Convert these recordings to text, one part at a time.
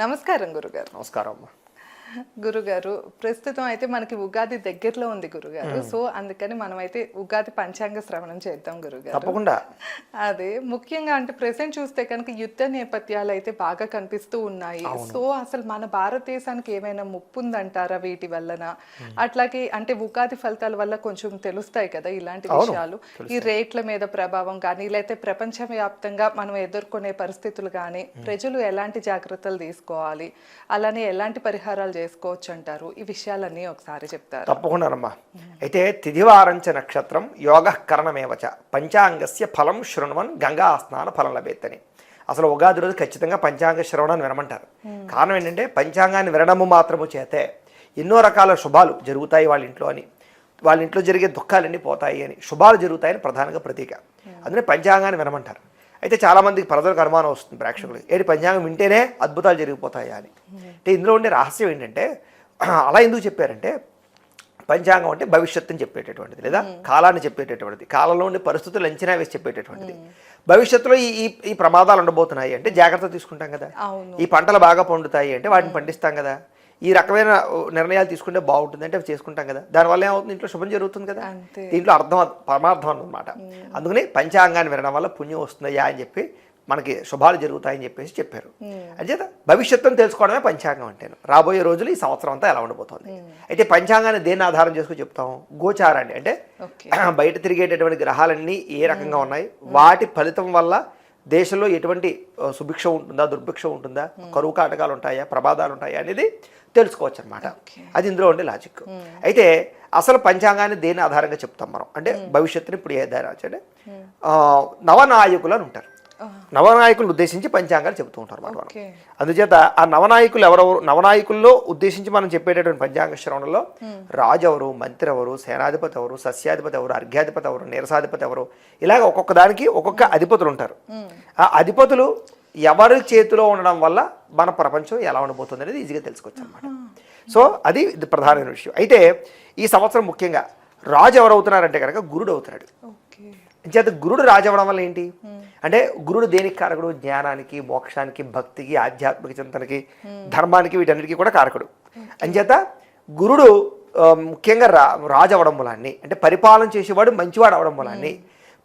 నమస్కారం గురుగారు. నమస్కారం అమ్మా. గురుగారు, ప్రస్తుతం అయితే మనకి ఉగాది దగ్గరలో ఉంది గురుగారు. సో అందుకని మనమైతే ఉగాది పంచాంగ శ్రవణం చేద్దాం గురుగారు. తప్పకుండా. అదే ముఖ్యంగా అంటే ప్రెసెంట్ చూస్తే కనుక యుద్ధ నేపథ్యాలు అయితే బాగా కనిపిస్తూ ఉన్నాయి. సో అసలు మన భారతదేశానికి ఏమైనా ముప్పు ఉందంటారా వీటి వలన? అట్లాగే అంటే ఉగాది ఫలితాల వల్ల కొంచెం తెలుస్తాయి కదా ఇలాంటి విషయాలు. ఈ రేట్ల మీద ప్రభావం కానీ లేకపోతే ప్రపంచవ్యాప్తంగా మనం ఎదుర్కొనే పరిస్థితులు కానీ ప్రజలు ఎలాంటి జాగ్రత్తలు తీసుకోవాలి, అలానే ఎలాంటి పరిహారాలు చేసుకోవచ్చు అంటారు? ఈ విషయాలన్నీ ఒకసారి చెప్తారు. తప్పకుండానమ్మా. అయితే తిథివారంచ నక్షత్రం యోగ కరణమేవచ పంచాంగస్య ఫలం శృణ్వన్ గంగా స్నాన ఫలం లభేత్తని. అసలు ఉగాది రోజు ఖచ్చితంగా పంచాంగ శ్రవణాన్ని వినమంటారు. కారణం ఏంటంటే పంచాంగాన్ని వినడము మాత్రము చేతే ఎన్నో రకాల శుభాలు జరుగుతాయి వాళ్ళ ఇంట్లో అని, వాళ్ళ ఇంట్లో జరిగే దుఃఖాలన్నీ పోతాయి అని, శుభాలు జరుగుతాయని ప్రధానంగా ప్రతీక. అందుకని పంచాంగాన్ని వినమంటారు. అయితే చాలామందికి ప్రజలకు అనుమానం వస్తుంది, ప్రేక్షకులు ఏంటి పంచాంగం వింటేనే అద్భుతాలు జరిగిపోతాయా అని. అంటే ఇందులో ఉండే రహస్యం ఏంటంటే అలా ఎందుకు చెప్పారంటే పంచాంగం అంటే భవిష్యత్తుని చెప్పేటటువంటిది, లేదా కాలాన్ని చెప్పేటటువంటిది, కాలంలో ఉండే పరిస్థితులు అంచనా వేసి చెప్పేటటువంటిది. భవిష్యత్తులో ఈ ఈ ప్రమాదాలు ఉండబోతున్నాయి అంటే జాగ్రత్త తీసుకుంటాం కదా. ఈ పంటలు బాగా పండుతాయి అంటే వాటిని పండిస్తాం కదా. ఈ రకమైన నిర్ణయాలు తీసుకుంటే బాగుంటుంది అంటే అవి చేసుకుంటాం కదా. దానివల్ల ఏమవుతుంది, ఇంట్లో శుభం జరుగుతుంది కదా. దీంట్లో పరమార్థం అన్నమాట. అందుకని పంచాంగాన్ని వినడం వల్ల పుణ్యం వస్తుందయ్యా అని చెప్పి మనకి శుభాలు జరుగుతాయని చెప్పేసి చెప్పారు. అంచేత భవిష్యత్తును తెలుసుకోవడమే పంచాంగం అంటేను. రాబోయే రోజులు ఈ సంవత్సరం అంతా ఎలా ఉండబోతోంది. అయితే పంచాంగాన్ని దేన్ని ఆధారం చేసుకుని చెప్తాం? గోచారాన్ని, అంటే బయట తిరిగేటటువంటి గ్రహాలన్నీ ఏ రకంగా ఉన్నాయి, వాటి ఫలితం వల్ల దేశంలో ఎటువంటి సుభిక్ష ఉంటుందా, దుర్భిక్ష ఉంటుందా, కరువు కాటకాలు ఉంటాయా, ప్రమాదాలు ఉంటాయా అనేది తెలుసుకోవచ్చు అనమాట. అది ఇందులో ఉండే లాజిక్. అయితే అసలు పంచాంగాన్ని దేని ఆధారంగా చెప్తాం మనం అంటే భవిష్యత్తుని ఇప్పుడు ఏ దారి అంటే నవనాయకులు అని ఉంటారు. నవనాయకులను ఉద్దేశించి పంచాంగాలు చెబుతూ ఉంటారు అన్నమాట మనం. అందుచేత ఆ నవనాయకులు ఎవరెవరు, నవనాయకుల్లో ఉద్దేశించి మనం చెప్పేటటువంటి పంచాంగ శ్రవణంలో రాజు ఎవరు, మంత్రి ఎవరు, సేనాధిపతి ఎవరు, సస్యాధిపతి ఎవరు, అర్ఘ్యాధిపతి ఎవరు, నీరసాధిపతి ఎవరు, ఇలాగ ఒక్కొక్క దానికి ఒక్కొక్క అధిపతులు ఉంటారు. ఆ అధిపతులు ఎవరి చేతిలో ఉండడం వల్ల మన ప్రపంచం ఎలా ఉండబోతుంది అనేది ఈజీగా తెలుసుకోవచ్చు అనమాట. సో అది ప్రధానమైన విషయం. అయితే ఈ సంవత్సరం ముఖ్యంగా రాజు ఎవరు అవుతున్నారంటే కనుక గురుడు అవుతున్నాడు. చేత గురుడు రాజు అవ్వడం వల్ల ఏంటి అంటే గురుడు దేనికి కారకుడు? జ్ఞానానికి, మోక్షానికి, భక్తికి, ఆధ్యాత్మిక చింతనకి, ధర్మానికి, వీటన్నిటికీ కూడా కారకుడు. అంచేత గురుడు ముఖ్యంగా రాజు అవ్వడం వలాన్ని, అంటే పరిపాలన చేసేవాడు మంచివాడు అవడం వలాన్ని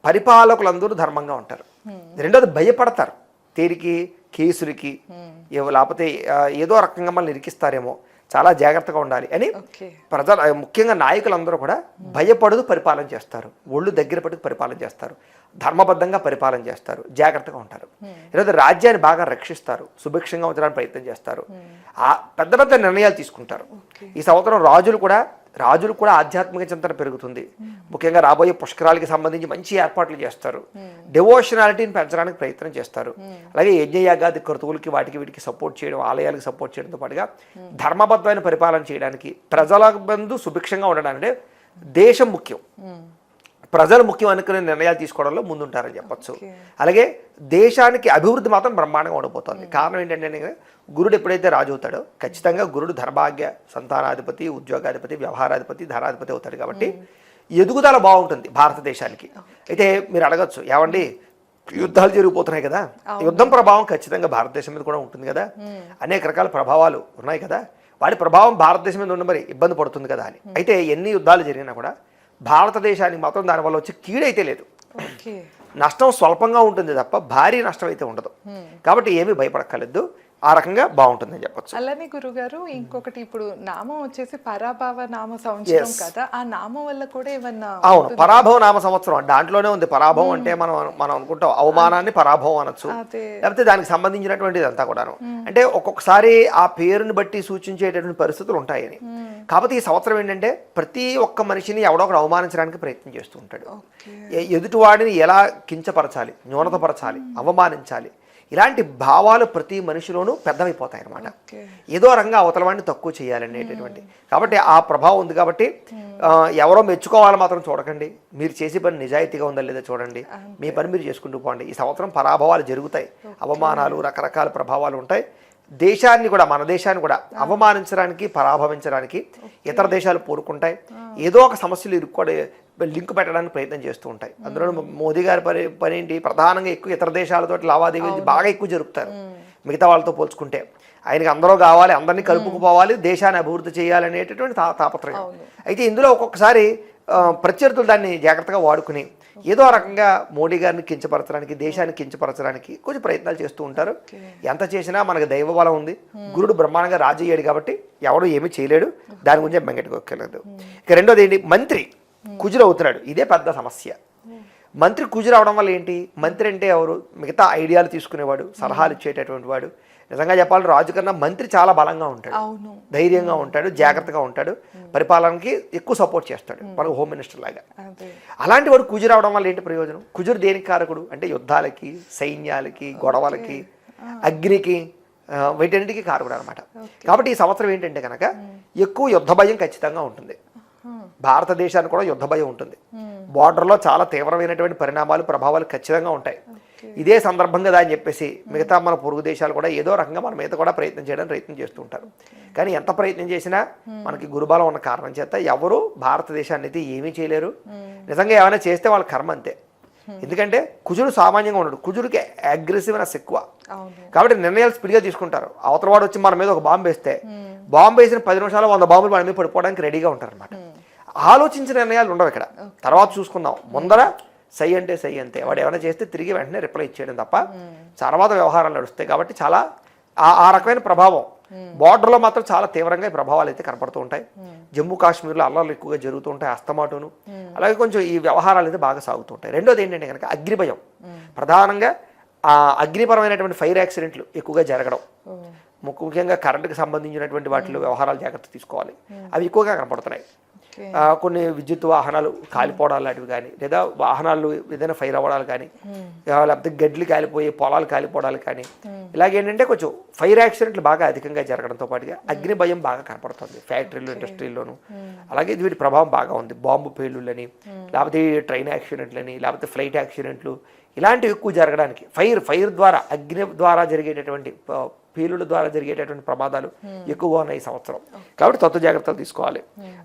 పరిపాలకులందరూ ధర్మంగా ఉంటారు. రెండోది భయపడతారు తేరికి, కేసులకి, లేకపోతే ఏదో రకంగా మనల్ని ఇరికిస్తారేమో, చాలా జాగ్రత్తగా ఉండాలి అని ప్రజలు ముఖ్యంగా నాయకులందరూ కూడా భయపడుతూ పరిపాలన చేస్తారు. ఒళ్ళు దగ్గర పట్టుకు పరిపాలన చేస్తారు, ధర్మబద్ధంగా పరిపాలన చేస్తారు, జాగ్రత్తగా ఉంటారు. ఈరోజు రాజ్యాన్ని బాగా రక్షిస్తారు, సుభిక్షంగా ఉంచడానికి ప్రయత్నం చేస్తారు, పెద్ద పెద్ద నిర్ణయాలు తీసుకుంటారు. ఈ సంవత్సరం రాజులు కూడా ఆధ్యాత్మిక చింతన పెరుగుతుంది. ముఖ్యంగా రాబోయే పుష్కరాలకి సంబంధించి మంచి ఏర్పాట్లు చేస్తారు, డివోషనాలిటీని పెంచడానికి ప్రయత్నం చేస్తారు. అలాగే యజ్ఞయాగాది క్రతువులకి వాటికి వీటికి సపోర్ట్ చేయడం, ఆలయాలకు సపోర్ట్ చేయడంతో పాటుగా ధర్మబద్ధమైన పరిపాలన చేయడానికి, ప్రజల బంధు సుభిక్షంగా ఉండడానికి దేశం ముఖ్యం, ప్రజలు ముఖ్యం అనుకునే నిర్ణయాలు తీసుకోవడంలో ముందుంటారని చెప్పచ్చు. అలాగే దేశానికి అభివృద్ధి మాత్రం బ్రహ్మాండంగా ఉండబోతోంది. కారణం ఏంటంటే గురుడు ఎప్పుడైతే రాజు అవుతాడో ఖచ్చితంగా గురుడు ధర్మాగ్య, సంతానాధిపతి, ఉద్యోగాధిపతి, వ్యవహారాధిపతి, ధనాధిపతి అవుతాడు. కాబట్టి ఎదుగుదల బాగుంటుంది భారతదేశానికి. అయితే మీరు అడగచ్చు, ఏమండి యుద్ధాలు జరిగిపోతున్నాయి కదా, యుద్ధం ప్రభావం ఖచ్చితంగా భారతదేశం మీద కూడా ఉంటుంది కదా, అనేక రకాల ప్రభావాలు ఉన్నాయి కదా, వాటి ప్రభావం భారతదేశం మీద ఉన్న మరి ఇబ్బంది పడుతుంది కదా అని. అయితే ఎన్ని యుద్ధాలు జరిగినా కూడా భారతదేశానికి మాత్రం దానివల్ల వచ్చి కీడైతే లేదు, నష్టం స్వల్పంగా ఉంటుంది తప్ప భారీ నష్టం అయితే ఉండదు. కాబట్టి ఏమీ భయపడక్కర్లేదు, ఆ రకంగా బాగుంటుందని చెప్పచ్చు. అలానే గురుగారు ఇంకొకటి, ఇప్పుడు నామం వచ్చేసి పరాభవ నామ సంవత్సరం కదా, ఆ నామం వల్ల కూడా ఏమన్నా? అవును, పరాభవ నామ సంవత్సరం దాంట్లోనే ఉంది. పరాభవం అంటే మనం అనుకుంటాం అవమానాన్ని పరాభవం అనొచ్చు, లేకపోతే దానికి సంబంధించినటువంటిది అంతా కూడాను. అంటే ఒక్కొక్కసారి ఆ పేరుని బట్టి సూచించేటటువంటి పరిస్థితులు ఉంటాయని. కాకపోతే ఈ సంవత్సరం ఏంటంటే ప్రతి ఒక్క మనిషిని ఎవడో ఒకడు అవమానించడానికి ప్రయత్నం చేస్తూ ఉంటాడు. ఎదుటివాడిని ఎలా కించపరచాలి, న్యూనతపరచాలి, అవమానించాలి, ఇలాంటి భావాలు ప్రతి మనిషిలోనూ పెద్దవైపోతాయి అన్నమాట. ఏదో రంగా అవతల వాడిని తక్కువ చేయాలనేటటువంటి. కాబట్టి ఆ ప్రభావం ఉంది. కాబట్టి ఎవరో మెచ్చుకోవాలి మాత్రం చూడకండి, మీరు చేసే పని నిజాయితీగా ఉందా లేదా చూడండి, మీ పని మీరు చేసుకుంటూ పోండి. ఈ సంవత్సరం పరాభవాలు జరుగుతాయి, అవమానాలు, రకరకాల ప్రభావాలు ఉంటాయి. దేశాన్ని కూడా, మన దేశాన్ని కూడా అవమానించడానికి, పరాభవించడానికి ఇతర దేశాలు పూరుకుంటాయి. ఏదో ఒక సమస్యలు ఇరుక్కోడే లింక్ పెట్టడానికి ప్రయత్నం చేస్తూ ఉంటాయి. అందులో మోదీ గారి పని ఏంటి, ప్రధానంగా ఎక్కువ ఇతర దేశాలతో లావాదేవీలు బాగా ఎక్కువ జరుపుతారు మిగతా వాళ్ళతో పోల్చుకుంటే. ఆయనకి అందరూ కావాలి, అందరినీ కలుపుకుపోవాలి, దేశాన్ని అభివృద్ధి చేయాలనేటటువంటి తాపత్రయం. అయితే ఇందులో ఒక్కొక్కసారి ప్రత్యర్థులు దాన్ని జాగ్రత్తగా వాడుకుని ఏదో రకంగా మోడీ గారిని కించపరచడానికి, దేశాన్ని కించపరచడానికి కొంచెం ప్రయత్నాలు చేస్తూ ఉంటారు. ఎంత చేసినా మనకు దైవ బలం ఉంది. గురుడు బ్రహ్మాండంగా రాజు అయ్యాడు కాబట్టి ఎవడు ఏమీ చేయలేడు. దాని గురించి బెంగెట్టుకోలేదు. ఇక రెండోది ఏంటి, మంత్రి కుజుడు అవుతున్నాడు. ఇదే పెద్ద సమస్య. మంత్రి కుజుడు అవడం వల్ల ఏంటి, మంత్రి అంటే ఎవరు, మిగతా ఐడియాలు తీసుకునేవాడు, సలహాలు ఇచ్చేటటువంటి వాడు. నిజంగా చెప్పాలి, రాజు కన్నా మంత్రి చాలా బలంగా ఉంటాడు, ధైర్యంగా ఉంటాడు, జాగ్రత్తగా ఉంటాడు, పరిపాలనకి ఎక్కువ సపోర్ట్ చేస్తాడు, మనకు హోమ్ మినిస్టర్ లాగా. అలాంటి వాడు కుజుడు అవడం వల్ల ఏంటి ప్రయోజనం, కుజుడు దేనికి కారకుడు అంటే యుద్ధాలకి, సైన్యాలకి, గొడవలకి, అగ్నికి, వీటన్నిటికీ కారకుడు అనమాట. కాబట్టి ఈ సంవత్సరం ఏంటంటే కనుక ఎక్కువ యుద్ధ భయం ఖచ్చితంగా ఉంటుంది. భారతదేశానికి కూడా యుద్ధ భయం ఉంటుంది. బార్డర్లో చాలా తీవ్రమైనటువంటి పరిణామాలు, ప్రభావాలు ఖచ్చితంగా ఉంటాయి. ఇదే సందర్భంగా దాన్ని చెప్పేసి మిగతా మన పొరుగు దేశాలు కూడా ఏదో రకంగా మన మీద కూడా ప్రయత్నం చేస్తూ ఉంటారు. కానీ ఎంత ప్రయత్నం చేసినా మనకి గురుబలం ఉన్న కారణం చేత ఎవరు భారతదేశాన్ని అయితే ఏమీ చేయలేరు. నిజంగా ఏమైనా చేస్తే వాళ్ళ కర్మ అంతే. ఎందుకంటే కుజుడు సామాన్యంగా ఉండడు, కుజుడికి అగ్రెసివ్నెస్ ఎక్కువ. కాబట్టి నిర్ణయాలు స్పీడ్గా తీసుకుంటారు. అవతల వాడు వచ్చి మన మీద ఒక బాంబు వేస్తే, బాంబు వేసిన 10 నిమిషాలు 100 బాంబులు మన మీద పడిపోవడానికి రెడీగా ఉంటారు అనమాట. ఆలోచించిన నిర్ణయాలు ఉండవు ఇక్కడ. తర్వాత చూసుకుందాం, ముందర సై అంటే సై అంతే. వాడు ఏమైనా చేస్తే తిరిగి వెంటనే రిప్లై ఇచ్చేయడం తప్ప తర్వాత వ్యవహారాలు నడుస్తాయి. కాబట్టి చాలా ఆ రకమైన ప్రభావం బార్డర్లో మాత్రం చాలా తీవ్రంగా ప్రభావాలు అయితే కనపడుతూ ఉంటాయి. జమ్మూ కాశ్మీర్లో అల్లర్లు ఎక్కువగా జరుగుతూ ఉంటాయి, అస్తమాటును. అలాగే కొంచెం ఈ వ్యవహారాలు అయితే బాగా సాగుతూ ఉంటాయి. రెండోది ఏంటంటే కనుక అగ్నిభయం. ప్రధానంగా అగ్నిపరమైనటువంటి ఫైర్ యాక్సిడెంట్లు ఎక్కువగా జరగడం, ముఖ్యంగా కరెంటుకి సంబంధించినటువంటి వాటిలో వ్యవహారాలు జాగ్రత్త తీసుకోవాలి. అవి ఎక్కువగా కనపడుతున్నాయి. కొన్ని విద్యుత్ వాహనాలు కాలిపోవడాలు లాంటివి కానీ, లేదా వాహనాలు ఏదైనా ఫైర్ అవ్వడాలు కానీ, లేకపోతే గడ్లు కాలిపోయి పొలాలు కాలిపోవడాలు కానీ, ఇలాగేంటంటే కొంచెం ఫైర్ యాక్సిడెంట్లు బాగా అధికంగా జరగడంతో పాటుగా అగ్ని భయం బాగా కనపడుతుంది ఫ్యాక్టరీలు, ఇండస్ట్రీల్లోనూ. అలాగే వీటి ప్రభావం బాగా ఉంది. బాంబు పేలుళ్ళని, లేకపోతే ట్రైన్ యాక్సిడెంట్లని, లేకపోతే ఫ్లైట్ యాక్సిడెంట్లు, ఇలాంటివి ఎక్కువ జరగడానికి ఫైర్ ద్వారా, అగ్ని ద్వారా జరిగేటటువంటి, పేలుల ద్వారా జరిగేటటువంటి ప్రమాదాలు ఎక్కువగా ఉన్నాయి ఈ సంవత్సరం. కాబట్టి తత్వ జాగ్రత్తలు తీసుకోవాలి.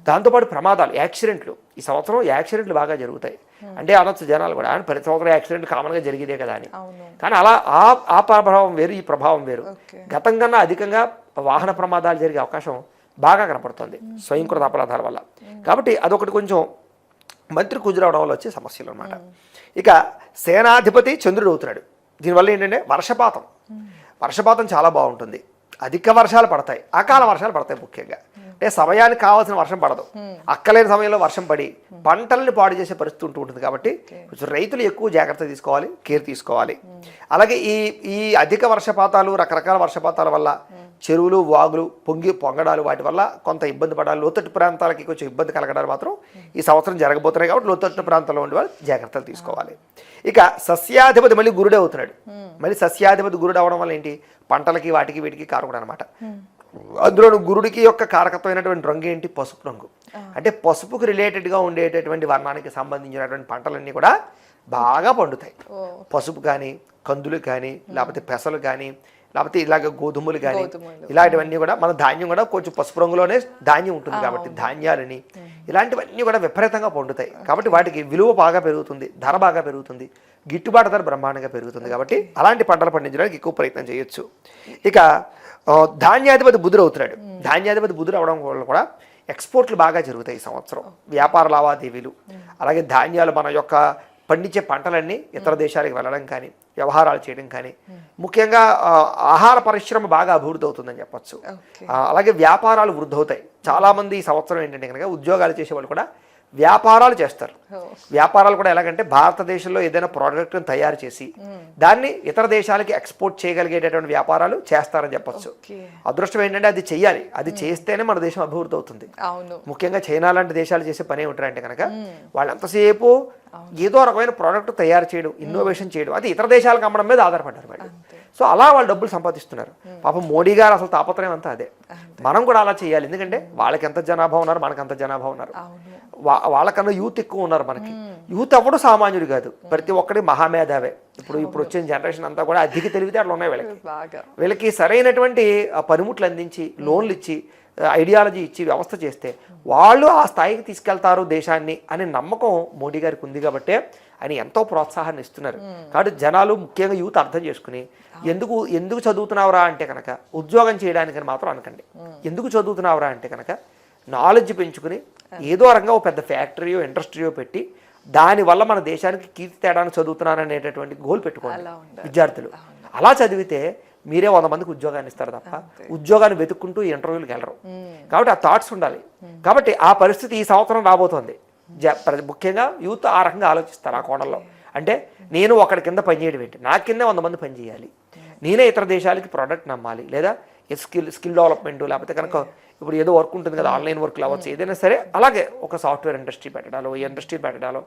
దాంతోపాటు ప్రమాదాలు, యాక్సిడెంట్లు, ఈ సంవత్సరం యాక్సిడెంట్లు బాగా జరుగుతాయి. అంటే అనొచ్చు జనాలు కూడా, ప్రతి సంవత్సరం యాక్సిడెంట్ కామన్గా జరిగేదే కదా అని. కానీ అలా ఆ ప్రభావం వేరు, ఈ ప్రభావం వేరు. గతం కన్నా అధికంగా వాహన ప్రమాదాలు జరిగే అవకాశం బాగా కనపడుతుంది స్వయంకృత అపరాధాల వల్ల. కాబట్టి అదొకటి కొంచెం మంత్రి కుజురవడం వల్ల వచ్చే సమస్యలు అనమాట. ఇక సేనాధిపతి చంద్రుడు అవుతున్నాడు. దీనివల్ల ఏంటంటే వర్షపాతం చాలా బాగుంటుంది. అధిక వర్షాలు పడతాయి, అకాల వర్షాలు పడతాయి. ముఖ్యంగా అంటే సమయానికి కావాల్సిన వర్షం పడదు, అక్కలేని సమయంలో వర్షం పడి పంటల్ని పాడు చేసే పరిస్థితి ఉంటుంది. కాబట్టి కొంచెం రైతులు ఎక్కువ జాగ్రత్త తీసుకోవాలి, కేర్ తీసుకోవాలి. అలాగే ఈ అధిక వర్షపాతాలు, రకరకాల వర్షపాతాల వల్ల చెరువులు, వాగులు పొంగడాలు, వాటి వల్ల కొంత ఇబ్బంది పడాలి. లోతట్టు ప్రాంతాలకి కొంచెం ఇబ్బంది కలగడాలు మాత్రం ఈ సంవత్సరం జరగబోతున్నాయి. కాబట్టి లోతట్టు ప్రాంతాల్లో ఉండే వాళ్ళు జాగ్రత్తలు తీసుకోవాలి. ఇక సస్యాధిపతి మళ్ళీ గురుడే అవుతున్నాడు. మళ్ళీ సస్యాధిపతి గురుడు అవడం వల్ల ఏంటి, పంటలకి, వాటికి, వీటికి కారకుడు అనమాట. అందులో గురుడికి యొక్క కారకత్వమైనటువంటి రంగు ఏంటి, పసుపు రంగు. అంటే పసుపుకు రిలేటెడ్గా ఉండేటటువంటి వర్ణానికి సంబంధించినటువంటి పంటలన్నీ కూడా బాగా పండుతాయి. పసుపు కానీ, కందులు కానీ, లేకపోతే పెసలు కానీ, లేకపోతే ఇలాగ గోధుమలు కానీ, ఇలాంటివన్నీ కూడా, మన ధాన్యం కూడా కొంచెం పసుపు రంగులోనే ధాన్యం ఉంటుంది కాబట్టి ధాన్యాలని, ఇలాంటివన్నీ కూడా విపరీతంగా పండుతాయి. కాబట్టి వాటికి విలువ బాగా పెరుగుతుంది, ధర బాగా పెరుగుతుంది, గిట్టుబాటు ధర బ్రహ్మాండంగా పెరుగుతుంది. కాబట్టి అలాంటి పంటలు పండించడానికి ఎక్కువ ప్రయత్నం చేయొచ్చు. ఇక ధాన్యాధిపతి బుధుడు అవుతున్నాడు. ధాన్యాధిపతి బుధుడు అవడం వల్ల కూడా ఎక్స్పోర్ట్లు బాగా జరుగుతాయి ఈ సంవత్సరం. వ్యాపార లావాదేవీలు, అలాగే ధాన్యాలు, మన యొక్క పండించే పంటలన్నీ ఇతర దేశాలకు వెళ్ళడం కానీ, వ్యవహారాలు చేయడం కానీ, ముఖ్యంగా ఆహార పరిశ్రమ బాగా అభివృద్ధి అవుతుందని చెప్పచ్చు. అలాగే వ్యాపారాలు వృద్ధి అవుతాయి. చాలామంది ఈ సంవత్సరం ఏంటంటే కనుక ఉద్యోగాలు చేసేవాళ్ళు కూడా వ్యాపారాలు చేస్తారు. వ్యాపారాలు కూడా ఎలాగంటే భారతదేశంలో ఏదైనా ప్రోడక్ట్ని తయారు చేసి దాన్ని ఇతర దేశాలకి ఎక్స్పోర్ట్ చేయగలిగేటటువంటి వ్యాపారాలు చేస్తారని చెప్పొచ్చు. అదృష్టం ఏంటంటే అది చెయ్యాలి, అది చేస్తేనే మన దేశం అభివృద్ధి అవుతుంది. ముఖ్యంగా చైనా లాంటి దేశాలు చేసే పని ఏమిటంటే కనుక వాళ్ళు ఎంతసేపు ఏదో రకమైన ప్రోడక్ట్ తయారు చేయడం, ఇన్నోవేషన్ చేయడం, అది ఇతర దేశాలకు అమ్మడం మీద ఆధారపడ్డారు వాళ్ళు. సో అలా వాళ్ళు డబ్బులు సంపాదిస్తున్నారు. పాపం మోడీ గారు అసలు తాపత్రయం అంతా అదే. మనం కూడా అలా చేయాలి. ఎందుకంటే వాళ్ళకి ఎంత జనాభా ఉన్నారు, మనకు అంత జనాభా ఉన్నారు. వాళ్ళకన్నా యూత్ ఎక్కువ ఉన్నారు మనకి. యూత్ అవ్వడం సామాన్యుడు కాదు, ప్రతి ఒక్కడి మహామేధావే. ఇప్పుడు వచ్చిన జనరేషన్ అంతా కూడా అధిక తెలివితేటలు ఉన్నాయి వీళ్ళకి. వీళ్ళకి సరైనటువంటి పనిముట్లు అందించి లోన్లు ఇచ్చి ఐడియాలజీ ఇచ్చి వ్యవస్థ చేస్తే వాళ్ళు ఆ స్థాయికి తీసుకెళ్తారు దేశాన్ని అనే నమ్మకం మోడీ గారికి ఉంది కాబట్టి ఆయన ఎంతో ప్రోత్సాహాన్ని ఇస్తున్నారు. కాబట్టి జనాలు ముఖ్యంగా యూత్ అర్థం చేసుకుని ఎందుకు చదువుతున్నావురా అంటే కనుక ఉద్యోగం చేయడానికని మాత్రం అనకండి. ఎందుకు చదువుతున్నావురా అంటే కనుక నాలెడ్జ్ పెంచుకుని ఏదో రంగా ఒక పెద్ద ఫ్యాక్టరీయో ఇండస్ట్రీయో పెట్టి దానివల్ల మన దేశానికి కీర్తి తేడానికి చదువుతున్నారనేటటువంటి గోల్ పెట్టుకోవాలి విద్యార్థులు. అలా చదివితే మీరే 100 మందికి ఉద్యోగాన్ని ఇస్తారు తప్ప ఉద్యోగాన్ని వెతుక్కుంటూ ఇంటర్వ్యూలకు వెళ్ళరు. కాబట్టి ఆ థాట్స్ ఉండాలి. కాబట్టి ఆ పరిస్థితి ఈ సంవత్సరం రాబోతోంది. ముఖ్యంగా యూత్ ఆ రకంగా ఆలోచిస్తారు ఆ కోణంలో. అంటే నేను ఒకడి కింద పనిచేయడం ఏంటి, నా కింద 100 మంది పనిచేయాలి, నేనే ఇతర దేశాలకి ప్రోడక్ట్ నమ్మాలి, లేదా స్కిల్ డెవలప్మెంట్, లేకపోతే కనుక ఇప్పుడు ఏదో వర్క్ ఉంటుంది కదా ఆన్లైన్ వర్క్లు అవ్వచ్చు, ఏదైనా సరే అలాగే ఒక సాఫ్ట్వేర్ ఇండస్ట్రీ పెట్టడాలో ఇండస్ట్రీ పెట్టడాలో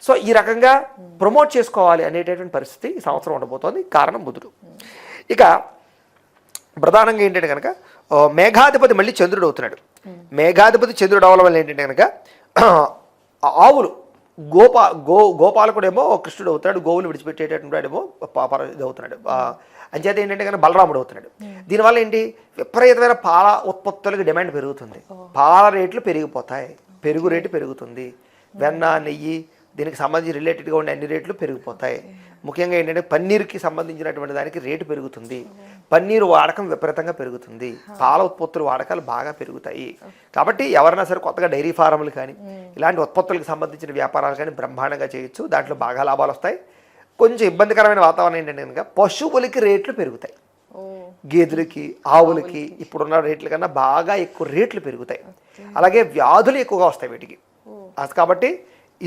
సో ఈ రకంగా ప్రమోట్ చేసుకోవాలి అనేటటువంటి పరిస్థితి ఈ సంవత్సరం ఉండబోతోంది. కారణం బుధుడు. ఇక ప్రధానంగా ఏంటంటే కనుక మేఘాధిపతి మళ్ళీ చంద్రుడు అవుతున్నాడు. మేఘాధిపతి చంద్రుడు అవడం వల్ల ఏంటంటే కనుక ఆవులు గోపాలకుడేమో కృష్ణుడు అవుతాడు, గోవులు విడిచిపెట్టేటటువంటి వాడేమో ఇది అవుతున్నాడు. అంచేత ఏంటంటే కనుక బలరాముడు అవుతున్నాడు. దీనివల్ల ఏంటి విపరీతమైన పాల ఉత్పత్తులకు డిమాండ్ పెరుగుతుంది, పాల రేట్లు పెరిగిపోతాయి, పెరుగు రేటు పెరుగుతుంది, వెన్న నెయ్యి దీనికి సంబంధించి రిలేటెడ్గా ఉండే అన్ని రేట్లు పెరిగిపోతాయి. ముఖ్యంగా ఏంటంటే పన్నీర్కి సంబంధించినటువంటి దానికి రేటు పెరుగుతుంది, పన్నీరు వాడకం విపరీతంగా పెరుగుతుంది, పాల ఉత్పత్తుల వాడకాలు బాగా పెరుగుతాయి. కాబట్టి ఎవరైనా సరే కొత్తగా డైరీ ఫారంలు కానీ ఇలాంటి ఉత్పత్తులకు సంబంధించిన వ్యాపారాలు కానీ బ్రహ్మాండంగా చేయొచ్చు, దాంట్లో బాగా లాభాలు వస్తాయి. కొంచెం ఇబ్బందికరమైన వాతావరణం ఏంటంటే కనుక పశువులకి రేట్లు పెరుగుతాయి, గేదెలకి ఆవులకి ఇప్పుడున్న రేట్ల కన్నా బాగా ఎక్కువ రేట్లు పెరుగుతాయి. అలాగే వ్యాధులు ఎక్కువగా వస్తాయి వీటికి. కాబట్టి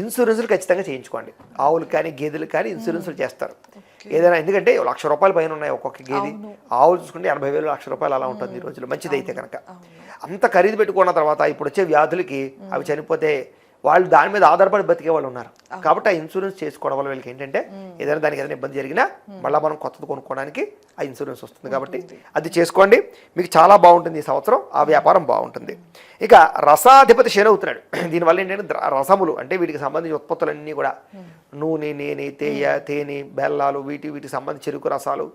ఇన్సూరెన్సులు ఖచ్చితంగా చేయించుకోండి. ఆవులకు కానీ గేదెలకు కానీ ఇన్సూరెన్సులు చేస్తారు ఏదైనా, ఎందుకంటే ₹1,00,000 పైన ఉన్నాయి ఒక్కొక్క గేదె. ఆవులు చూసుకుంటే 80,000 ₹1,00,000 అలా ఉంటుంది ఈ రోజుల్లో, మంచిదైతే కనుక. అంత ఖరీదు పెట్టుకున్న తర్వాత ఇప్పుడు వచ్చే వ్యాధులకి అవి చనిపోతే వాళ్ళు దాని మీద ఆధారపడి బతికే వాళ్ళు ఉన్నారు. కాబట్టి ఆ ఇన్సూరెన్స్ చేసుకోవడం వల్ల వీళ్ళకి ఏంటంటే ఏదైనా దానికి ఏదైనా ఇబ్బంది జరిగినా మళ్ళీ మనం కొత్తది కొనుక్కోవడానికి ఆ ఇన్సూరెన్స్ వస్తుంది. కాబట్టి అది చేసుకోండి, మీకు చాలా బాగుంటుంది ఈ సంవత్సరం, ఆ వ్యాపారం బాగుంటుంది. ఇక రసాధిపతి శని అవుతున్నాడు. దీనివల్ల ఏంటంటే రసములు అంటే వీటికి సంబంధించిన ఉత్పత్తులన్నీ కూడా నూనె, తేనె, బెల్లాలు, వీటికి సంబంధించి చెరుకు రసాలు,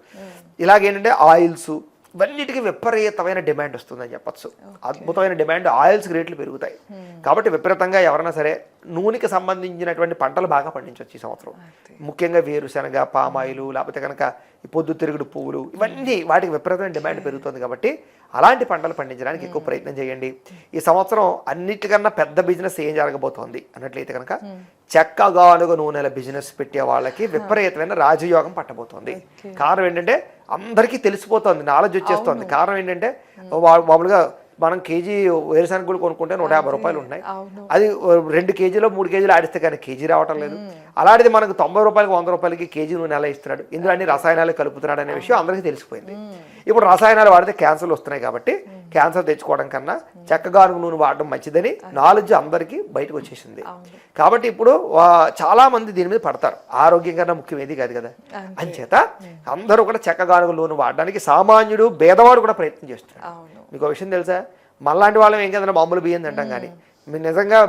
ఇలాగేంటంటే ఆయిల్స్, ఇవన్నిటికీ విపరీతమైన డిమాండ్ వస్తుందని చెప్పచ్చు. అద్భుతమైన డిమాండ్, ఆయిల్స్కి రేట్లు పెరుగుతాయి. కాబట్టి విపరీతంగా ఎవరైనా సరే నూనెకి సంబంధించినటువంటి పంటలు బాగా పండించవచ్చు ఈ సంవత్సరం. ముఖ్యంగా వేరుశనగ, పామాయిలు, లేకపోతే కనుక ఈ పొద్దుతిరుగుడు పువ్వులు, ఇవన్నీ వాటికి విపరీతమైన డిమాండ్ పెరుగుతుంది. కాబట్టి అలాంటి పంటలు పండించడానికి ఎక్కువ ప్రయత్నం చేయండి. ఈ సంవత్సరం అన్నిటికన్నా పెద్ద బిజినెస్ ఏం జరగబోతోంది అన్నట్లయితే కనుక చెక్కగానుగ నూనెల బిజినెస్ పెట్టే వాళ్ళకి విపరీతమైన రాజయోగం పట్టబోతోంది. కారణం ఏంటంటే అందరికీ తెలిసిపోతుంది, నాలెడ్జ్ వచ్చేస్తుంది. కారణం ఏంటంటే మామూలుగా మనం కేజీ వేరుశనగ కూడా కొనుక్కుంటే ₹150 ఉన్నాయి, అది 2 కేజీలో 3 కేజీలు ఆడిస్తే కానీ కేజీ రావటం లేదు. అలాంటిది మనకు ₹90, ₹100 కేజీ నూనె ఎలా ఇస్తున్నాడు, ఇందులో అన్ని రసాయనాలు కలుపుతున్నాడు అనే విషయం అందరికీ తెలిసిపోయింది. ఇప్పుడు రసాయనాలు వాడితే క్యాన్సర్లు వస్తున్నాయి. కాబట్టి క్యాన్సర్ తెచ్చుకోవడం కన్నా చెక్కగానుగ నూనె వాడడం మంచిదని నాలెడ్జ్ అందరికీ బయటకు వచ్చేసింది. కాబట్టి ఇప్పుడు చాలా మంది దీని మీద పడతారు. ఆరోగ్యం కన్నా ముఖ్యం ఏది కాదు కదా, అంచేత అందరూ కూడా చెక్కగానుగ నూనె వాడడానికి సామాన్యుడు పేదవాడు కూడా ప్రయత్నం చేస్తున్నాడు. మీకు ఒక విషయం తెలుసా, మళ్ళాంటి వాళ్ళం ఏం కదన్నా మామూలు బియ్యం తింటాం, కానీ మీరు నిజంగా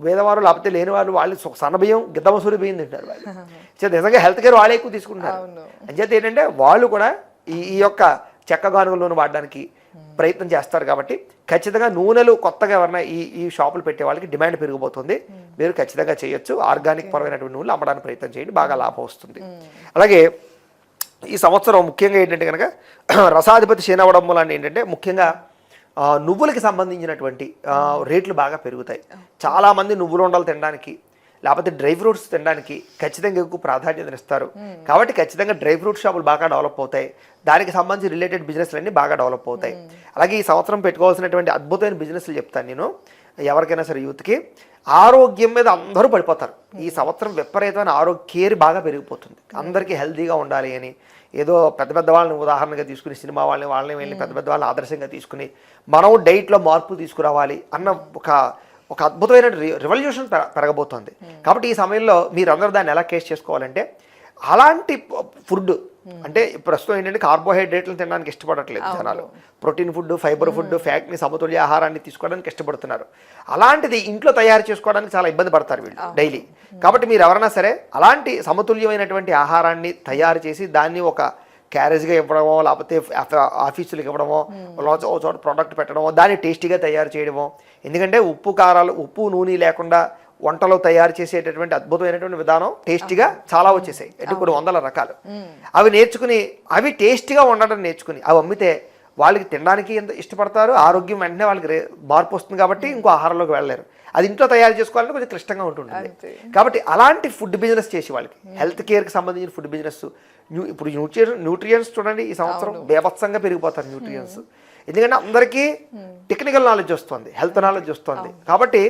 పేదవారు లేకపోతే లేని వాళ్ళు సన్న బియ్యం, గిద్ద మసూరి బియ్యం తింటారు. వాళ్ళు నిజంగా హెల్త్ కేర్ వాళ్ళే ఎక్కువ తీసుకుంటారు. అంచేత ఏంటంటే వాళ్ళు కూడా ఈ యొక్క చెక్కగానుగ నూనె వాడడానికి ప్రయత్నం చేస్తారు. కాబట్టి ఖచ్చితంగా నూనెలు కొత్తగా ఎవరైనా ఈ షాపులు పెట్టే వాళ్ళకి డిమాండ్ పెరిగిపోతుంది. మీరు ఖచ్చితంగా చేయొచ్చు. ఆర్గానిక్ పరమైనటువంటి నూనెలు అమ్మడానికి ప్రయత్నం చేయండి, బాగా లాభం వస్తుంది. అలాగే ఈ సంవత్సరం ముఖ్యంగా ఏంటంటే కనుక రసాధిపతి శని అవ్వడం వల్ల ఏంటంటే ముఖ్యంగా నువ్వులకి సంబంధించినటువంటి రేట్లు బాగా పెరుగుతాయి. చాలామంది నువ్వులు ఉండలు తినడానికి లేకపోతే డ్రై ఫ్రూట్స్ తినడానికి ఖచ్చితంగా ఎక్కువ ప్రాధాన్యతనిస్తారు. కాబట్టి ఖచ్చితంగా డ్రై ఫ్రూట్ షాపులు బాగా డెవలప్ అవుతాయి, దానికి సంబంధించి రిలేటెడ్ బిజినెస్లు అన్నీ బాగా డెవలప్ అవుతాయి. అలాగే ఈ సంవత్సరం పెట్టుకోవాల్సినటువంటి అద్భుతమైన బిజినెస్లు చెప్తాను నేను ఎవరికైనా సరే యూత్కి. ఆరోగ్యం మీద అందరూ పడిపోతారు. ఈ సంవత్సరం విపరీతమైన ఆరోగ్య కేర్ బాగా పెరిగిపోతుంది. అందరికీ హెల్తీగా ఉండాలి అని ఏదో పెద్ద వాళ్ళని ఉదాహరణగా తీసుకుని సినిమా వాళ్ళని వెళ్ళి పెద్ద వాళ్ళని ఆదర్శంగా తీసుకుని మనం డైట్లో మార్పులు తీసుకురావాలి అన్న ఒక అద్భుతమైన రెవల్యూషన్ పెరగబోతోంది. కాబట్టి ఈ సమయంలో మీరందరూ దాన్ని ఎలా కేస్ చేసుకోవాలంటే అలాంటి ఫుడ్ అంటే ప్రస్తుతం ఏంటంటే కార్బోహైడ్రేట్లు తినడానికి ఇష్టపడట్లేదు జనాలు. ప్రోటీన్ ఫుడ్, ఫైబర్ ఫుడ్, ఫ్యాట్ని, సమతుల్య ఆహారాన్ని తీసుకోవడానికి ఇష్టపడుతున్నారు. అలాంటిది ఇంట్లో తయారు చేసుకోవడానికి చాలా ఇబ్బంది పడతారు వీళ్ళు డైలీ. కాబట్టి మీరు ఎవరైనా సరే అలాంటి సమతుల్యమైనటువంటి ఆహారాన్ని తయారు చేసి దాన్ని ఒక క్యారేజ్గా ఇవ్వడమో, లేకపోతే ఆఫీసులకు ఇవ్వడమో, ఒక చోట ప్రోడక్ట్ పెట్టడమో, దాన్ని టేస్టీగా తయారు చేయడమో. ఎందుకంటే ఉప్పు కారాలు, ఉప్పు నూనె లేకుండా వంటలో తయారు చేసేటటువంటి అద్భుతమైనటువంటి విధానం టేస్టీగా చాలా వచ్చేసాయి. అంటే కొన్ని వందల రకాలు. అవి నేర్చుకుని, అవి టేస్టీగా ఉండడం నేర్చుకుని అవి అమ్మితే వాళ్ళకి తినడానికి ఎంత ఇష్టపడతారు, ఆరోగ్యం వెంటనే వాళ్ళకి మార్పు వస్తుంది. కాబట్టి ఇంకో ఆహారంలోకి వెళ్ళలేరు. అది ఇంట్లో తయారు చేసుకోవాలంటే కొంచెం క్లిష్టంగా ఉంటుంది. కాబట్టి అలాంటి ఫుడ్ బిజినెస్ చేసి వాళ్ళకి హెల్త్ కేర్కి సంబంధించిన ఫుడ్ బిజినెస్, ఇప్పుడు న్యూట్రియన్స్ చూడండి, ఈ సంవత్సరం బేభత్సంగా పెరిగిపోతారు న్యూట్రియన్స్. ఎందుకంటే అందరికీ టెక్నికల్ నాలెడ్జ్ వస్తుంది, హెల్త్ నాలెడ్జ్ వస్తుంది. కాబట్టి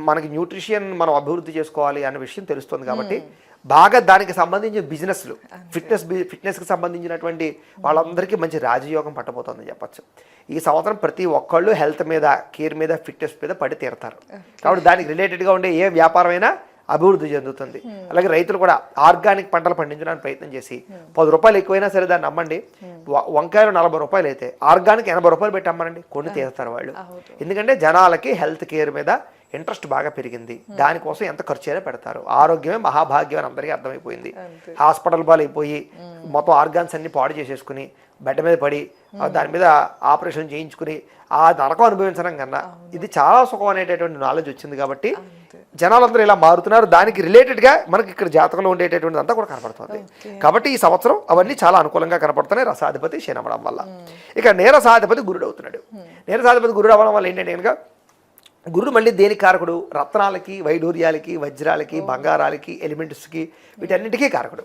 మనకి న్యూట్రిషన్ మనం అభివృద్ధి చేసుకోవాలి అనే విషయం తెలుస్తుంది. కాబట్టి బాగా దానికి సంబంధించిన బిజినెస్లు, ఫిట్నెస్కి సంబంధించినటువంటి వాళ్ళందరికీ మంచి రాజయోగం పట్టబోతుందని చెప్పచ్చు. ఈ సంవత్సరం ప్రతి ఒక్కళ్ళు హెల్త్ మీద, కేర్ మీద, ఫిట్నెస్ మీద పడి తీరుతారు. కాబట్టి దానికి రిలేటెడ్గా ఉండే ఏ వ్యాపారమైనా అభివృద్ధి చెందుతుంది. అలాగే రైతులు కూడా ఆర్గానిక్ పంటలు పండించడానికి ప్రయత్నం చేసి 10 రూపాయలు ఎక్కువైనా సరే దాన్ని అమ్మండి. వంకాయలు 40 రూపాయలు అయితే ఆర్గానిక్ 80 రూపాయలు పెట్టి అమ్మనండి, కొన్ని తీరుతారు వాళ్ళు. ఎందుకంటే జనాలకి హెల్త్ కేర్ మీద ఇంట్రెస్ట్ బాగా పెరిగింది. దానికోసం ఎంత ఖర్చు అయినా పెడతారు. ఆరోగ్యమే మహాభాగ్యం అని అందరికీ అర్థమైపోయింది. హాస్పిటల్ పాలైపోయి మొత్తం ఆర్గాన్స్ అన్ని పాడు చేసేసుకుని బెడ్ మీద పడి దాని మీద ఆపరేషన్ చేయించుకుని ఆ నరకం అనుభవించడం కన్నా ఇది చాలా సుఖం అనేటటువంటి నాలెడ్జ్ వచ్చింది. కాబట్టి జనాలందరూ ఇలా మారుతున్నారు. దానికి రిలేటెడ్గా మనకి ఇక్కడ జాతకంలో ఉండేటటువంటిది అంతా కూడా కనపడుతుంది. కాబట్టి ఈ సంవత్సరం అవన్నీ చాలా అనుకూలంగా కనపడుతున్నాయి రసాధిపతి శని అవ్వడం వల్ల. ఇక నీరసాధిపతి గురుడు అవుతున్నాడు. నీరసాధిపతి గురుడు అవ్వడం వల్ల ఏంటంటే కనుక గురుడు మళ్ళీ దేనికి కారకుడు? రత్నాలకి, వైడూర్యాలకి, వజ్రాలకి, బంగారాలకి, ఎలిమెంట్స్కి, వీటన్నిటికీ కారకుడు.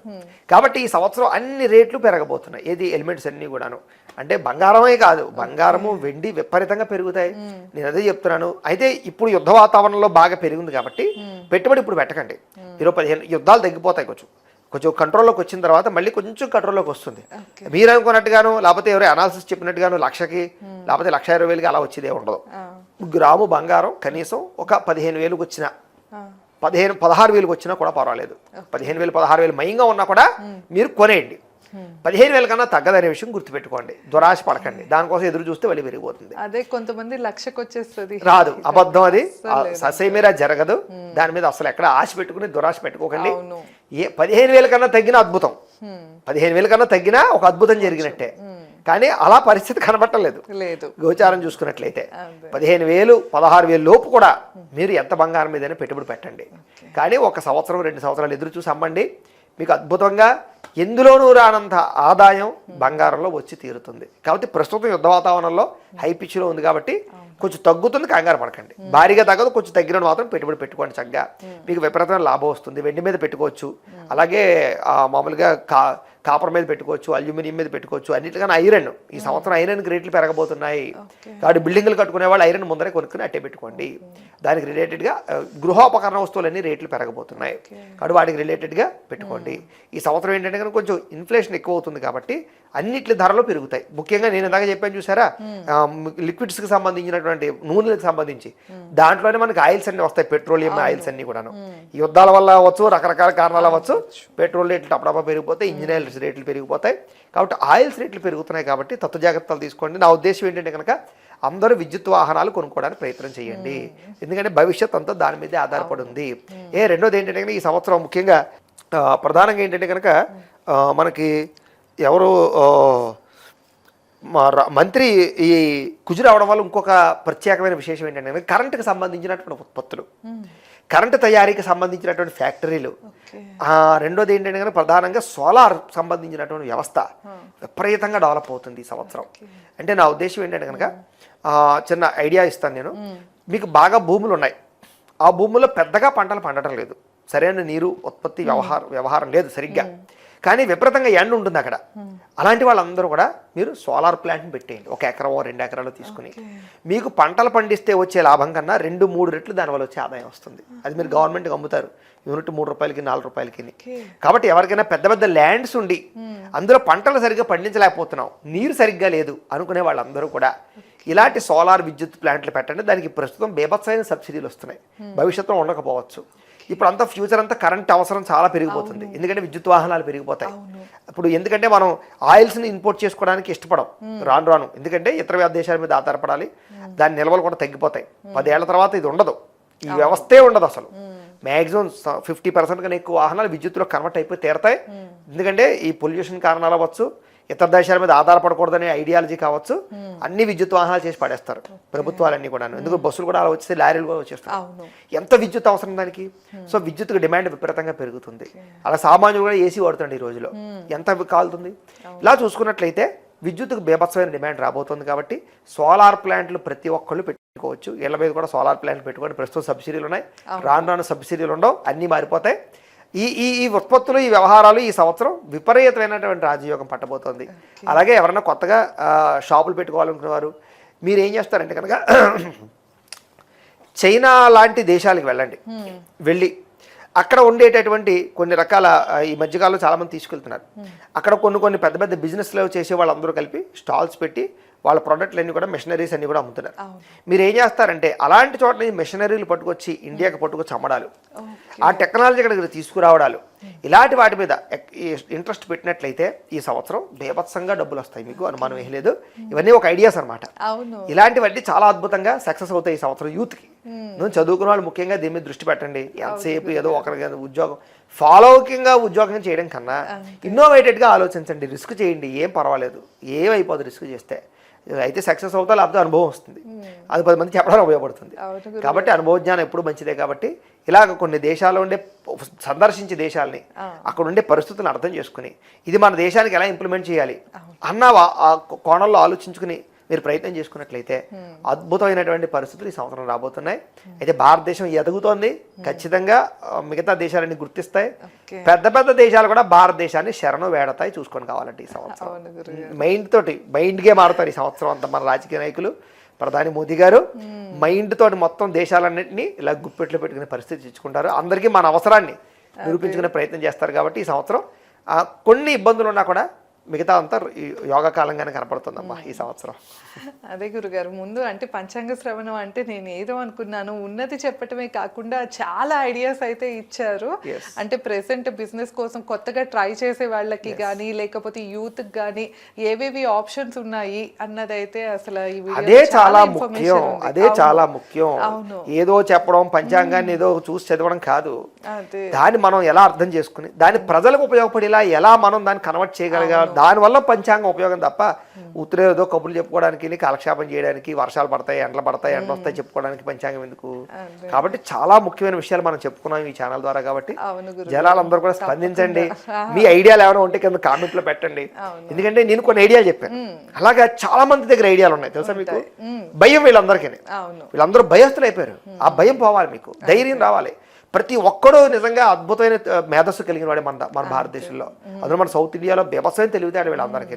కాబట్టి ఈ సంవత్సరం అన్ని రేట్లు పెరగబోతున్నాయి. ఏది ఎలిమెంట్స్ అన్నీ కూడాను. అంటే బంగారమే కాదు, బంగారము, వెండి విపరీతంగా పెరుగుతాయి. నేను అదే చెప్తున్నాను. అయితే ఇప్పుడు యుద్ధ వాతావరణంలో బాగా పెరిగింది కాబట్టి పెట్టుబడి ఇప్పుడు పెట్టకండి. 15 యుద్ధాలు తగ్గిపోతాయి. కొంచెం కంట్రోల్లోకి వచ్చిన తర్వాత మళ్ళీ కొంచెం కంట్రోల్లోకి వస్తుంది. మీరు అనుకున్నట్టుగాను, లేకపోతే ఎవరో అనాలిసిస్ చెప్పినట్టుగాను 1,00,000కి లేకపోతే 1,20,000కి అలా వచ్చేదే ఉండదు. గ్రాము బంగారం కనీసం ఒక 15,000కి వచ్చినా, 16,000కి వచ్చినా కూడా పర్వాలేదు. 15,000, 16,000 మయంగా ఉన్నా కూడా మీరు కొనేయండి. 15,000 కన్నా తగ్గదనే విషయం గుర్తుపెట్టుకోండి. దురాశ పడకండి. దానికోసం ఎదురు చూస్తే వలి పెరిగిపోతుంది. అదే కొంతమంది 1,00,000కి వచ్చేస్తుంది, రాదు. అబద్ధం. అది ససేమీరా జరగదు. దాని మీద అసలు ఎక్కడ ఆశ పెట్టుకుని దురాశ పెట్టుకోకండి. 15,000 కన్నా తగ్గిన అద్భుతం, 15,000 కన్నా తగ్గినా ఒక అద్భుతం జరిగినట్టే. కానీ అలా పరిస్థితి కనబట్టలేదు. గోచారం చూసుకున్నట్లయితే 15,000, 16,000 లోపు కూడా మీరు ఎంత బంగారం మీదైనా పెట్టుబడి పెట్టండి. కానీ 1 సంవత్సరం, 2 సంవత్సరాలు ఎదురు చూసి అమ్మండి. మీకు అద్భుతంగా ఎందులోనూ రానంత ఆదాయం బంగారంలో వచ్చి తీరుతుంది. కాబట్టి ప్రస్తుతం యుద్ధ వాతావరణంలో హై పిచ్లో ఉంది కాబట్టి కొంచెం తగ్గుతుంది, కంగారు పడకండి. భారీగా తగ్గదు, కొంచెం తగ్గిన మాత్రం పెట్టుబడి పెట్టుకోండి. చక్కగా మీకు విపరీతమైన లాభం వస్తుంది. వెండి మీద పెట్టుకోవచ్చు, అలాగే మామూలుగా కాపర్ మీద పెట్టుకోవచ్చు, అల్యూమినియం మీద పెట్టుకోవచ్చు. అన్నిటికన్నా ఐరన్, ఈ సంవత్సరం ఐరన్కి రేట్లు పెరగబోతున్నాయి. కాబట్టి బిల్డింగ్లు కట్టుకునే వాళ్ళు ఐరన్ ముందరే కొనుక్కుని అట్టే పెట్టుకోండి. దానికి రిలేటెడ్గా గృహోపకరణ వస్తువులన్నీ రేట్లు పెరగబోతున్నాయి. కాబట్టి వాటికి రిలేటెడ్గా పెట్టుకోండి. ఈ సంవత్సరం ఏంటంటే కనుక కొంచెం ఇన్ఫ్లేషన్ ఎక్కువ అవుతుంది కాబట్టి అన్నిటి ధరలు పెరుగుతాయి. ముఖ్యంగా నేను ఇందాక చెప్పాను చూసారా, లిక్విడ్స్కి సంబంధించినటువంటి నూనెలకు సంబంధించి దాంట్లోనే మనకి ఆయిల్స్ అన్నీ వస్తాయి, పెట్రోలియం ఆయిల్స్ అన్నీ కూడాను. ఈ యుద్ధాల వల్ల అవ్వచ్చు, రకరకాల కారణాలు అవ్వచ్చు, పెట్రోల్ రేట్లు టపటపా పెరిగిపోతాయి, ఇంజిన్ ఆయిల్స్ రేట్లు పెరిగిపోతాయి. కాబట్టి ఆయిల్స్ రేట్లు పెరుగుతున్నాయి కాబట్టి తత్వ జాగ్రత్తలు తీసుకోండి. నా ఉద్దేశం ఏంటంటే కనుక అందరూ విద్యుత్ వాహనాలు కొనుక్కోవడానికి ప్రయత్నం చేయండి. ఎందుకంటే భవిష్యత్ అంతా దాని మీదే ఆధారపడి ఉంది. రెండోది ఏంటంటే కనుక ఈ సంవత్సరం ముఖ్యంగా ప్రధానంగా ఏంటంటే కనుక మనకి ఎవరు మంత్రి ఈ కుజురు అవడం వల్ల ఇంకొక ప్రత్యేకమైన విశేషం ఏంటంటే కరెంటుకి సంబంధించినటువంటి ఉత్పత్తులు, కరెంటు తయారీకి సంబంధించినటువంటి ఫ్యాక్టరీలు. రెండోది ఏంటంటే కనుక ప్రధానంగా సోలార్ సంబంధించినటువంటి వ్యవస్థ విపరీతంగా డెవలప్ అవుతుంది ఈ సంవత్సరం. అంటే నా ఉద్దేశం ఏంటంటే కనుక చిన్న ఐడియా ఇస్తాను నేను. మీకు బాగా భూములు ఉన్నాయి, ఆ భూముల్లో పెద్దగా పంటలు పండటం లేదు, సరైన నీరు ఉత్పత్తి వ్యవహారం లేదు సరిగ్గా, కానీ విపరీతంగా ఎండ ఉంటుంది అక్కడ. అలాంటి వాళ్ళందరూ కూడా మీరు సోలార్ ప్లాంట్ని పెట్టేయండి. 1 ఎకరం 2 ఎకరాలు తీసుకుని మీకు పంటలు పండిస్తే వచ్చే లాభం కన్నా 2-3 రెట్లు దానివల్ల వచ్చే ఆదాయం వస్తుంది. అది మీరు గవర్నమెంట్కి అమ్ముతారు, యూనిట్ 3 రూపాయలకి 4 రూపాయలకి. కాబట్టి ఎవరికైనా పెద్ద పెద్ద ల్యాండ్స్ ఉండి అందులో పంటలు సరిగ్గా పండించలేకపోతున్నాం, నీరు సరిగ్గా లేదు అనుకునే వాళ్ళందరూ కూడా ఇలాంటి సోలార్ విద్యుత్ ప్లాంట్లు పెట్టండి. దానికి ప్రస్తుతం బేభత్సమైన సబ్సిడీలు వస్తున్నాయి, భవిష్యత్తులో ఉండకపోవచ్చు. ఇప్పుడు అంతా ఫ్యూచర్ అంతా కరెంట్ అవసరం చాలా పెరిగిపోతుంది, ఎందుకంటే విద్యుత్ వాహనాలు పెరిగిపోతాయి. ఇప్పుడు ఎందుకంటే మనం ఆయిల్స్ని ఇంపోర్ట్ చేసుకోవడానికి ఇష్టపడం రాను రాను, ఎందుకంటే ఇతర దేశాల మీద ఆధారపడాలి, దాని నిల్వలు కూడా తగ్గిపోతాయి. 10 ఏళ్ల తర్వాత ఇది ఉండదు, ఈ వ్యవస్థే ఉండదు అసలు. మ్యాక్సిమం 50% కన్నా ఎక్కువ వాహనాలు విద్యుత్తులో కన్వర్ట్ అయిపోయి తీరతాయి. ఎందుకంటే ఈ పొల్యూషన్ కారణాలు అవ్వచ్చు, ఇతర దేశాల మీద ఆధారపడకూడదనే ఐడియాలజీ కావచ్చు, అన్ని విద్యుత్ వాహనాలు చేసి పడేస్తారు ప్రభుత్వాలన్నీ కూడా. ఎందుకు బస్సులు కూడా అలా వచ్చేసి లారీలు కూడా వచ్చేస్తాయి. ఎంత విద్యుత్ అవసరం దానికి? సో విద్యుత్కు డిమాండ్ విపరీతంగా పెరుగుతుంది. అలా సామాన్యులు కూడా ఏసీ వాడుతుంది ఈ రోజులో, ఎంత కాలుతుంది. ఇలా చూసుకున్నట్లయితే విద్యుత్తుకు బీభత్సమైన డిమాండ్ రాబోతుంది. కాబట్టి సోలార్ ప్లాంట్లు ప్రతి ఒక్కళ్ళు పెట్టుకోవచ్చు, ఇళ్ల మీద కూడా సోలార్ ప్లాంట్లు పెట్టుకోండి. ప్రస్తుతం సబ్సిడీలు ఉన్నాయి, రాను రాను సబ్సిడీలు ఉండవు, అన్నీ మారిపోతాయి. ఈ ఉత్పత్తులు, ఈ వ్యవహారాలు ఈ సంవత్సరం విపరీతమైనటువంటి రాజయోగం పట్టబోతోంది. అలాగే ఎవరైనా కొత్తగా షాపులు పెట్టుకోవాలనుకునేవారు మీరు ఏం చేస్తారంటే కనుక చైనా లాంటి దేశాలకు వెళ్ళండి. వెళ్ళి అక్కడ ఉండేటటువంటి కొన్ని రకాల, ఈ మధ్యకాలంలో చాలామంది తీసుకెళ్తున్నారు, అక్కడ కొన్ని పెద్ద పెద్ద బిజినెస్లో చేసే వాళ్ళందరూ కలిపి స్టాల్స్ పెట్టి వాళ్ళ ప్రోడక్ట్లు అన్నీ కూడా మెషినరీస్ అన్నీ కూడా అమ్ముతున్నారు. మీరు ఏం చేస్తారంటే అలాంటి చోట నుంచి మెషినరీలు పట్టుకొచ్చి ఇండియాకి పట్టుకొచ్చి అమ్మడాలు, ఆ టెక్నాలజీ ఇక్కడికి తీసుకురావడాలు, ఇలాంటి వాటి మీద ఇంట్రెస్ట్ పెట్టినట్లయితే ఈ సంవత్సరం బేభత్సంగా డబ్బులు వస్తాయి, మీకు అనుమానం ఏం లేదు. ఇవన్నీ ఒక ఐడియాస్ అనమాట. ఇలాంటివన్నీ చాలా అద్భుతంగా సక్సెస్ అవుతాయి ఈ సంవత్సరం యూత్కి. నువ్వు చదువుకున్న వాళ్ళు ముఖ్యంగా దీని మీద దృష్టి పెట్టండి. ఎంతసేపు ఏదో ఒకరికి ఉద్యోగం ఫాలోకింగ్గా ఉద్యోగం చేయడం కన్నా ఇన్నోవేటెడ్గా ఆలోచించండి, రిస్క్ చేయండి, ఏం పర్వాలేదు, ఏమైపోదు రిస్క్ చేస్తే. అయితే సక్సెస్ అవుతా, లేకపోతే అనుభవం వస్తుంది, అది 10 మంది చెప్పడానికి ఉపయోగపడుతుంది. కాబట్టి అనుభవజ్ఞానం ఎప్పుడు మంచిదే. కాబట్టి ఇలాగ కొన్ని దేశాల్లో ఉండే సందర్శించే దేశాలని అక్కడ ఉండే పరిస్థితులను అర్థం చేసుకుని ఇది మన దేశానికి ఎలా ఇంప్లిమెంట్ చేయాలి అన్న ఆ కోణంలో ఆలోచించుకుని మీరు ప్రయత్నం చేసుకున్నట్లయితే అద్భుతమైనటువంటి పరిస్థితులు ఈ సంవత్సరం రాబోతున్నాయి. అయితే భారతదేశం ఎదుగుతోంది, ఖచ్చితంగా మిగతా దేశాలన్నీ గుర్తిస్తాయి. పెద్ద పెద్ద దేశాలు కూడా భారతదేశాన్ని శరణు వేడతాయి. చూసుకొని కావాలంటే ఈ సంవత్సరం మైండ్గే మారుతారు ఈ సంవత్సరం అంతా మన రాజకీయ నాయకులు. ప్రధాని మోదీ గారు మైండ్ తోటి మొత్తం దేశాలన్నింటినీ ఇలా గుప్పెట్లో పెట్టుకునే పరిస్థితి తెచ్చుకుంటారు. అందరికీ మన అవసరాన్ని నిరూపించుకునే ప్రయత్నం చేస్తారు. కాబట్టి ఈ సంవత్సరం కొన్ని ఇబ్బందులు ఉన్నా కూడా మిగతా అంతా యోగా కాలంగానే కనపడుతుందమ్మా ఈ సంవత్సరం. అదే గురుగారు, ముందు అంటే పంచాంగ శ్రవణం అంటే నేను ఏదో అనుకున్నాను, ఉన్నది చెప్పటమే కాకుండా చాలా ఐడియాస్ అయితే ఇచ్చారు. అంటే ప్రెసెంట్ బిజినెస్ కోసం కొత్తగా ట్రై చేసే వాళ్ళకి కానీ లేకపోతే యూత్ కానీ ఏవేవి ఆప్షన్స్ ఉన్నాయి అన్నదైతే అసలు అదే చాలా ముఖ్యం. అదే చాలా ముఖ్యం. ఏదో చెప్పడం, పంచాంగాన్ని ఏదో చూసి చదవడం కాదు, దాన్ని మనం ఎలా అర్థం చేసుకుని దాన్ని ప్రజలకు ఉపయోగపడేలా ఎలా మనం దాన్ని కన్వర్ట్ చేయగలగాలి. దానివల్ల పంచాంగం ఉపయోగం తప్ప ఉత్తరే ఏదో కబుర్లు చెప్పుకోవడానికి, కాలక్షేపం చేయడానికి, వర్షాలు పడతాయి, ఎండలు పడతాయి, ఎండ వస్తాయి చెప్పుకోవడానికి పంచాంగం ఎందుకు? కాబట్టి చాలా ముఖ్యమైన విషయాలు మనం చెప్పుకున్నాం ఈ ఛానల్ ద్వారా. కాబట్టి జనాలందరూ కూడా స్పందించండి. మీ ఐడియాలు ఏమైనా ఉంటే కింద కామెంట్ లో పెట్టండి. ఎందుకంటే నేను కొన్ని ఐడియాలు చెప్పాను, అలాగా చాలా మంది దగ్గర ఐడియాలు ఉన్నాయి తెలుసా మీకు. భయం వీళ్ళందరికీ, వీళ్ళందరూ భయస్తులు అయిపోయారు. ఆ భయం పోవాలి, మీకు ధైర్యం రావాలి. ప్రతి ఒక్కడూ నిజంగా అద్భుతమైన మేధస్సు కలిగిన వాడే మన భారతదేశంలో. అందులో మన సౌత్ ఇండియాలో బేభత్సమైన తెలివితేడు వీళ్ళందరికీ.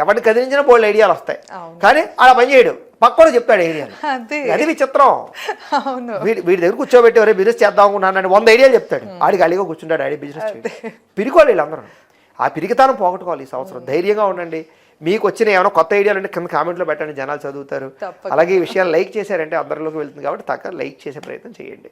ఎవరిని కదిలించినా బోల్డ్ ఐడియాలు వస్తాయి, కానీ అలా పని చేయడు, పక్కడు చెప్తాడు ఐడియాలు. అది విచిత్రం. వీడి దగ్గర కూర్చోబెట్టి ఎవరే బిజినెస్ చేద్దాం అనుకున్నాను 100 ఐడియాలు చెప్తాడు. ఆడికి అడిగా కూర్చుంటాడు, ఆడి బిజినెస్ పిరికోవాలి వీళ్ళందరూ. ఆ పిరికితానం పోగొట్టుకోవాలి ఈ సంవత్సరం. ధైర్యంగా ఉండండి. మీకు వచ్చిన ఏమైనా కొత్త ఐడియాలు అంటే కింద కామెంట్లో పెట్టండి, జనాలు చదువుతారు. అలాగే ఈ విషయాలు లైక్ చేశారంటే అందరిలోకి వెళ్తుంది. కాబట్టి లైక్ చేసే ప్రయత్నం చేయండి.